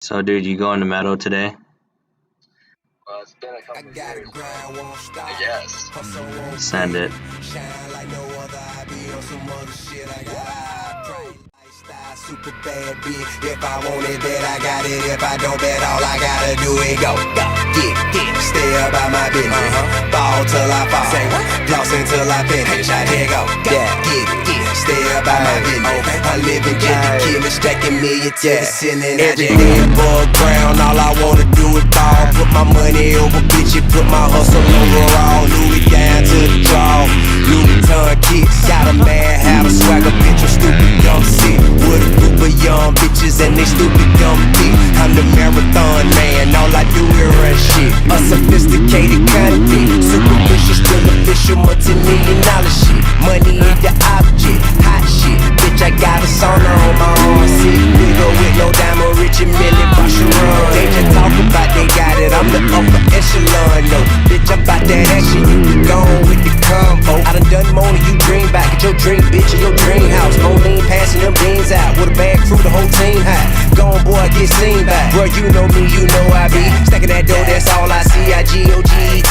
So, dude, you going to Meadow today? Well, it's been a couple of years, I guess. Send it. Super bad bitch. If I want it, bet I got it. If I don't bet, all I gotta do is go. Get, stay about my business. Ball till I fall. Floss until I finish. I here go. Get, stay about my business. I live in Jiggy Killing, stacking million to the ceiling. Every day above ground, all I wanna do is ball. Put my money over bitches, put my hustle overall. Louis down to the draw. Louis Vuitton kicks, got a mad hat, a swagger bitch, a stupid dumb shit. With a group of young bitches and they stupid dumb dick. I'm the marathon man, all I do is run shit. A sophisticated convict, superficial, still official, multi-million-dollar shit. Money is the object, hot shit. Bitch, I got a sauna on my arm, sick nigga with no diamond, rich and Millie Bosheron. They just talk about they got it, I'm the upper echelon, no. Bitch, I'm about that action, you can go on with the combo. I done more than you dream back at your dream, bitch, in your dream house. No lean passing them beans out with a bag crew, the whole team high. Gone boy, get seen by. Bro, you know me, you know I be stacking that dough, that's all I see. I G-O-G-E